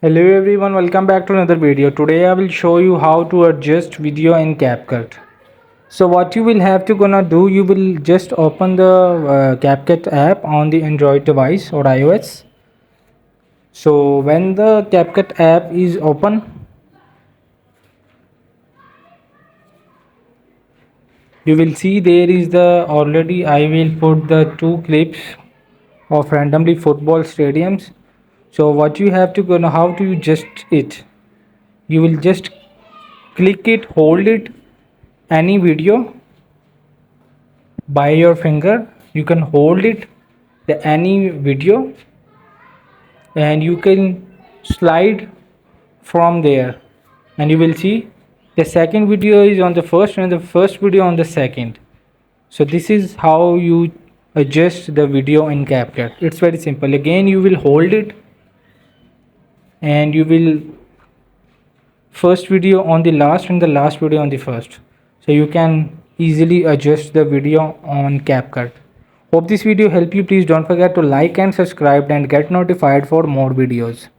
Hello everyone, welcome back to another video. Today I will show you how to adjust video in CapCut. So what you will have to gonna do, you will just open the CapCut app on the Android device or iOS. So when the CapCut app is open, you will see there is the already I will put the two clips of randomly football stadiums. So what you have to gonna, how to adjust it, you will just click it, hold it, any video by your finger. You can hold it any video and you can slide from there, and you will see the second video is on the first and the first video on the second. So this is how you adjust the video in CapCut. It's very simple. Again, you will hold it and you will first video on the last and the last video on the first, so you can easily adjust the video on CapCut. Hope this video helped you. Please don't forget to like and subscribe and get notified for more videos.